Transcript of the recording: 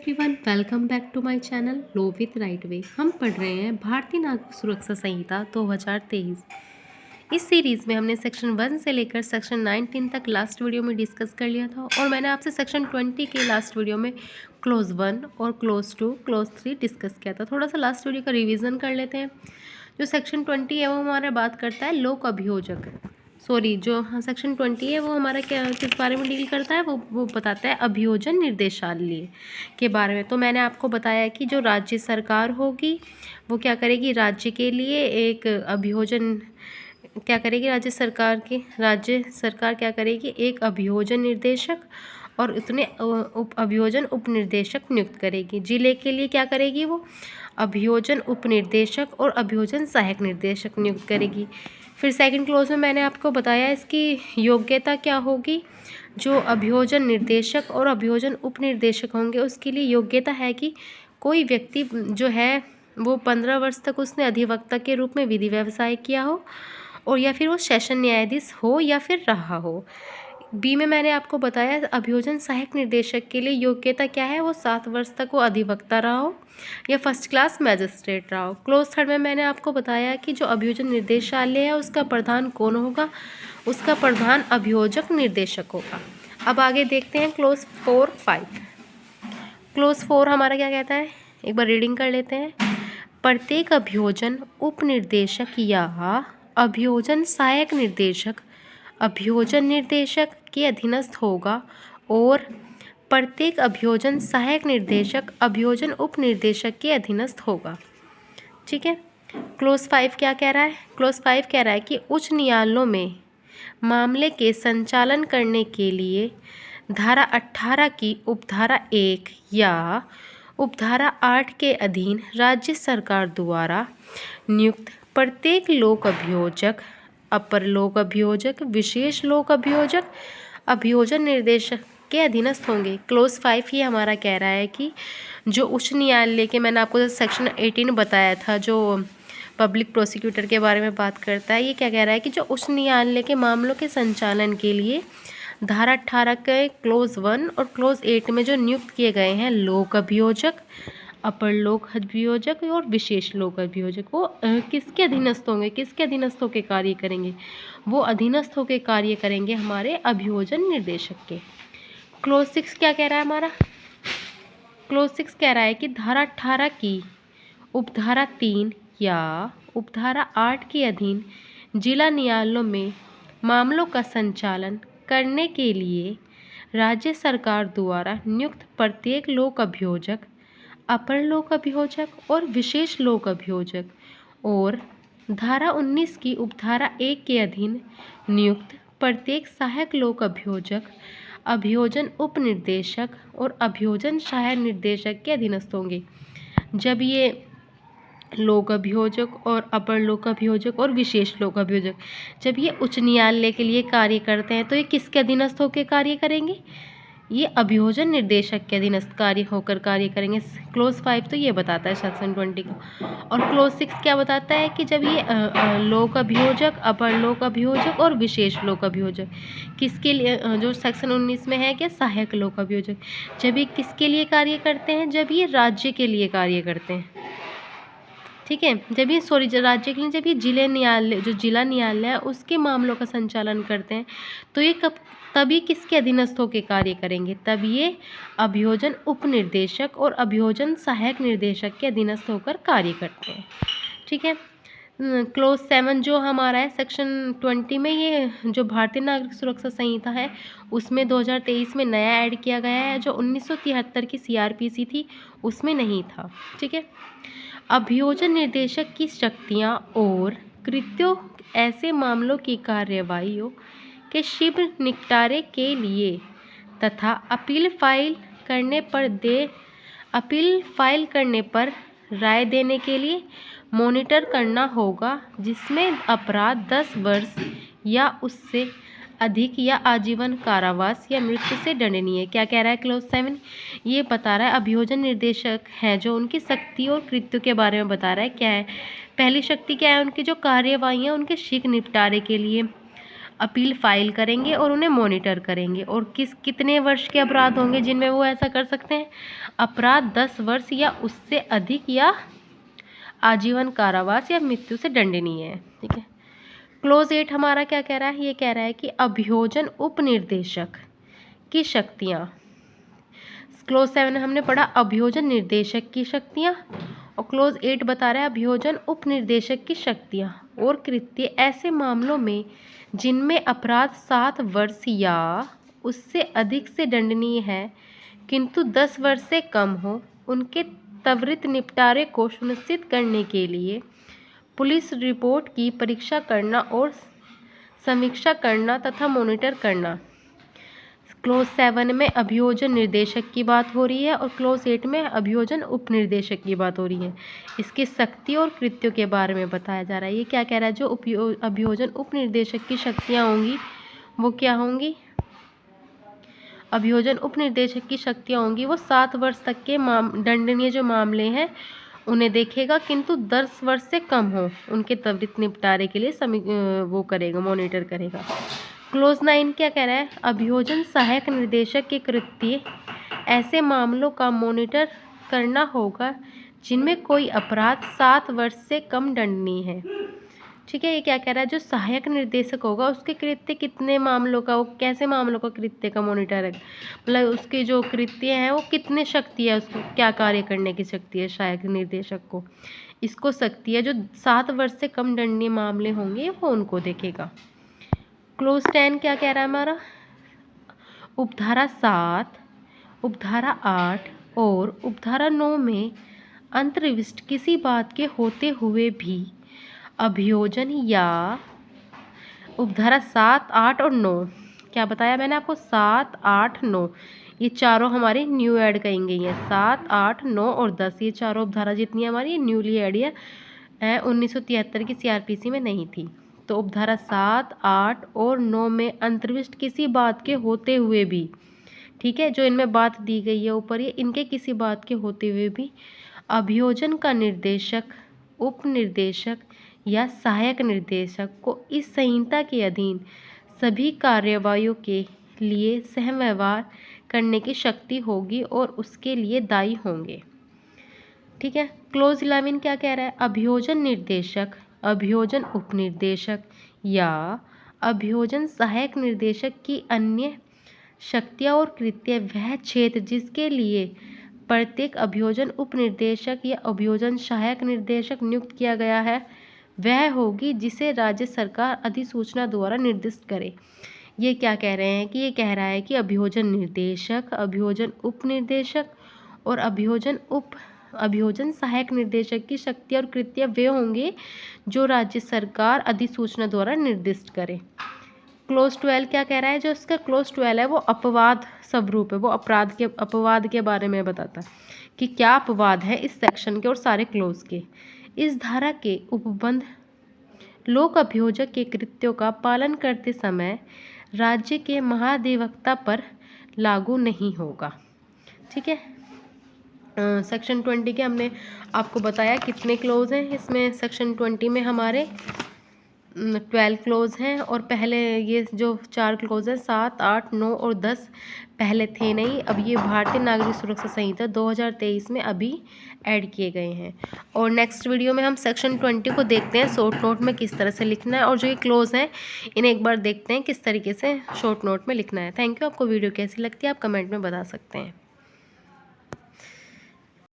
Everyone, welcome back to my channel लो with right way. हम पढ़ रहे हैं भारतीय नागरिक सुरक्षा संहिता 2023। इस सीरीज़ में हमने सेक्शन 1 से लेकर सेक्शन 19 तक लास्ट वीडियो में डिस्कस कर लिया था और मैंने आपसे सेक्शन 20 के लास्ट वीडियो में क्लोज 1 और क्लोज 2 क्लोज 3 डिस्कस किया था। थोड़ा सा लास्ट वीडियो का रिविज़न कर लेते हैं। जो सेक्शन 20 है वो हमारा बात करता है लोक अभियोजक, सेक्शन 20 है वो हमारा क्या किस बारे में डील करता है, वो बताता है अभियोजन निर्देशालय के बारे में। तो मैंने आपको बताया कि जो राज्य सरकार होगी वो क्या करेगी, राज्य के लिए एक अभियोजन क्या करेगी, राज्य सरकार क्या करेगी, एक अभियोजन निर्देशक और उतने अभियोजन उपनिर्देशक नियुक्त करेगी। जिले के लिए क्या करेगी, वो अभियोजन उपनिर्देशक और अभियोजन सहायक निर्देशक नियुक्त करेगी। फिर सेकंड क्लोज में मैंने आपको बताया इसकी योग्यता क्या होगी। जो अभियोजन निर्देशक और अभियोजन उपनिर्देशक होंगे उसके लिए योग्यता है कि कोई व्यक्ति जो है वो 15 वर्ष तक उसने अधिवक्ता के रूप में विधि व्यवसाय किया हो और या फिर वो सेशन न्यायाधीश हो या फिर रहा हो। बी में मैंने आपको बताया अभियोजन सहायक निर्देशक के लिए योग्यता क्या है, वो 7 वर्ष तक वो अधिवक्ता रहा हो या फर्स्ट क्लास मैजिस्ट्रेट रहा हो। क्लोज थर्ड में मैंने आपको बताया कि जो अभियोजन निर्देशालय है उसका प्रधान कौन होगा, उसका प्रधान अभियोजक निर्देशक होगा। अब आगे देखते हैं क्लोज 4, 5। क्लोज 4 हमारा क्या कहता है, एक बार रीडिंग कर लेते हैं। प्रत्येक अभियोजन उपनिर्देशक या अभियोजन सहायक निर्देशक अभियोजन निर्देशक के अधीनस्थ होगा और प्रत्येक अभियोजन सहायक निर्देशक अभियोजन उपनिर्देशक के अधीनस्थ होगा। ठीक है। क्लोज 5 क्या कह रहा है, क्लोज 5 कह रहा है कि उच्च न्यायालयों में मामले के संचालन करने के लिए धारा 18 की उपधारा 1 या उपधारा 8 के अधीन राज्य सरकार द्वारा नियुक्त प्रत्येक लोक अभियोजक, अपर लोक अभियोजक, विशेष लोक अभियोजक अभियोजन निर्देशक के अधीनस्थ होंगे। क्लोज 5 ये हमारा कह रहा है कि जो उच्च न्यायालय के, मैंने आपको सेक्शन 18 बताया था जो पब्लिक प्रोसिक्यूटर के बारे में बात करता है, ये क्या कह रहा है कि जो उच्च न्यायालय के मामलों के संचालन के लिए धारा 18 के क्लोज 1 और क्लोज 8 में जो नियुक्त किए गए हैं लोक अभियोजक, अपर लोक अभियोजक और विशेष लोक अभियोजक, वो किसके अधीनस्थ होंगे, किसके अधीनस्थ होकर कार्य करेंगे, वो अधीनस्थ होकर कार्य करेंगे हमारे अभियोजन निर्देशक के। क्लोज 6 क्या कह रहा है हमारा, क्लोज 6 कह रहा है कि धारा 18 की उपधारा 3 या उपधारा 8 के अधीन जिला न्यायालयों में मामलों का संचालन करने के लिए राज्य सरकार द्वारा नियुक्त प्रत्येक लोक अभियोजक, अपर लोक अभियोजक और विशेष लोक अभियोजक और धारा 19 की उपधारा 1 के अधीन नियुक्त प्रत्येक सहायक लोक अभियोजक, अभियोजन उपनिर्देशक और अभियोजन सहायक निर्देशक के अधीनस्थ होंगे। जब ये लोक अभियोजक और अपर लोक अभियोजक और विशेष लोक अभियोजक जब ये उच्च न्यायालय के लिए कार्य करते हैं तो ये किसके अधीनस्थ होकर कार्य करेंगे, ये अभियोजन निर्देशक के अधीनस्थ कार्य होकर कार्य करेंगे। क्लोज 5 तो ये बताता है सेक्शन 20 का। और क्लोज 6 क्या बताता है कि जब ये लोक अभियोजक, अपर लोक अभियोजक और विशेष लोक अभियोजक किसके लिए, जो सेक्शन 19 में है क्या, सहायक लोक अभियोजक, जब ये किसके लिए कार्य करते हैं, जब ये राज्य के लिए कार्य करते हैं। ठीक है, जब ये राज्य के लिए जब ये जिले न्यायालय, जो जिला न्यायालय है उसके मामलों का संचालन करते हैं तो ये तभी किसके अधीनस्थ होकर कार्य करेंगे, तब ये अभियोजन उपनिर्देशक और अभियोजन सहायक निर्देशक के अधीनस्थ होकर कार्य करते हैं। ठीक है। क्लोज 7 जो हमारा है सेक्शन 20 में, ये जो भारतीय नागरिक सुरक्षा संहिता है उसमें 2023 में नया ऐड किया गया है, जो 1973 की CRPC थी उसमें नहीं था। ठीक है। अभियोजन निर्देशक की शक्तियाँ और कृत्यों ऐसे मामलों की कार्यवाहियों के शीघ्र निपटारे के लिए तथा अपील फाइल करने पर राय देने के लिए मॉनिटर करना होगा, जिसमें अपराध 10 वर्ष या उससे अधिक या आजीवन कारावास या मृत्यु से दंडनीय। क्या कह रहा है क्लोज 7, ये बता रहा है अभियोजन निर्देशक है जो उनकी शक्ति और कृत्यों के बारे में बता रहा है। क्या है, पहली शक्ति क्या है उनकी, जो कार्यवाहियाँ उनके शीघ्र निपटारे के लिए अपील फाइल करेंगे और उन्हें मॉनिटर करेंगे। और कितने वर्ष के अपराध होंगे जिनमें वो ऐसा कर सकते हैं? अपराध 10 वर्ष या उससे अधिक या आजीवन कारावास या मृत्यु से दंडनीय है। ठीक है। क्लोज 8 हमारा क्या कह रहा है? ये कह रहा है कि अभियोजन उपनिर्देशक की शक्तियाँ। क्लोज 7 हमने पढ़ा अभियोजन निर्देशक की शक्तियाँ, और क्लोज 8 बता रहा है अभियोजन उपनिर्देशक की शक्तियाँ और कृत्य ऐसे मामलों में जिनमें अपराध 7 वर्ष या उससे अधिक से दंडनीय है किंतु 10 वर्ष से कम हो, उनके त्वरित निपटारे को सुनिश्चित करने के लिए पुलिस रिपोर्ट की परीक्षा करना और समीक्षा करना तथा मॉनिटर करना। क्लोज 7 में अभियोजन निर्देशक की बात हो रही है और क्लोज 8 में अभियोजन उपनिर्देशक की बात हो रही है। इसकी शक्ति और कृत्यों के बारे में बताया जा रहा है। ये क्या कह रहा है? जो अभियोजन उपनिर्देशक की शक्तियाँ होंगी वो क्या होंगी? अभियोजन उपनिर्देशक की शक्तियाँ होंगी वो 7 वर्ष तक के दंडनीय जो मामले हैं उन्हें देखेगा, किंतु 10 वर्ष से कम हो उनके त्वरित निपटारे के लिए वो करेगा, मॉनिटर करेगा। क्लोज 9 क्या कह रहा है? अभियोजन सहायक निर्देशक के कृत्य ऐसे मामलों का मॉनिटर करना होगा जिनमें कोई अपराध 7 वर्ष से कम दंडनीय है। ठीक है। ये क्या कह रहा है? जो सहायक निर्देशक होगा उसके कृत्य कितने मामलों का, वो कैसे मामलों का कृत्य का मॉनिटर है, मतलब उसके जो कृत्य हैं वो कितने शक्ति है, उसको क्या कार्य करने की शक्ति है सहायक निर्देशक को, इसको शक्ति है जो 7 वर्ष से कम दंडनीय मामले होंगे वो उनको देखेगा। क्लोज 10 क्या कह रहा है हमारा? उपधारा 7, उपधारा 8 और उपधारा 9 में अंतर्विष्ट किसी बात के होते हुए भी अभियोजन या उपधारा 7, 8 और 9, क्या बताया मैंने आपको? 7, 8, 9 ये चारों हमारी न्यू ऐड कही गई हैं। 7, 8, 9 और 10 ये चारों उपधारा जितनी हमारी न्यूली ऐड है 1973 की सीआरपीसी में नहीं थी। तो उपधारा 7, 8 और 9 में अंतर्विष्ट किसी बात के होते हुए भी, ठीक है, जो इनमें बात दी गई है ऊपर, ये इनके किसी बात के होते हुए भी अभियोजन का निर्देशक, उपनिर्देशक या सहायक निर्देशक को इस संहिता के अधीन सभी कार्रवाइयों के लिए सहव्यवहार करने की शक्ति होगी और उसके लिए दायी होंगे। ठीक है। क्लोज 11 क्या कह रहा है? अभियोजन निर्देशक, अभियोजन उपनिर्देशक या अभियोजन सहायक निर्देशक की अन्य शक्तियाँ और कृत्य वह क्षेत्र जिसके लिए प्रत्येक अभियोजन उपनिर्देशक या अभियोजन सहायक निर्देशक नियुक्त किया गया है वह होगी जिसे राज्य सरकार अधिसूचना द्वारा निर्दिष्ट करे। ये क्या कह रहे हैं कि ये कह रहा है कि अभियोजन निर्देशक, अभियोजन उपनिर्देशक और अभियोजन सहायक निर्देशक की शक्ति और कृत्य वे होंगे जो राज्य सरकार अधिसूचना द्वारा निर्दिष्ट करे। क्लोज 12 क्या कह रहा है? जो इसका क्लोज 12 है वो अपवाद स्वरूप है, वो अपवाद के बारे में बताता है कि क्या अपवाद है इस सेक्शन के और सारे क्लोज के। इस धारा के उपबंध लोक अभियोजक के कृत्यों का पालन करते समय राज्य के महाधिवक्ता पर लागू नहीं होगा। ठीक है। सेक्शन 20 के हमने आपको बताया कितने क्लोज हैं इसमें। सेक्शन 20 में हमारे 12 क्लोज हैं और पहले ये जो 4 क्लोज हैं 7, 8, 9 और 10 पहले थे नहीं, अब ये भारतीय नागरिक सुरक्षा संहिता 2023 में अभी ऐड किए गए हैं। और नेक्स्ट वीडियो में हम सेक्शन 20 को देखते हैं शॉर्ट नोट में किस तरह से लिखना है, और जो ये क्लोज हैं इन्हें एक बार देखते हैं किस तरीके से शॉर्ट नोट में लिखना है। Thank you. आपको वीडियो कैसी लगती है आप कमेंट में बता सकते हैं।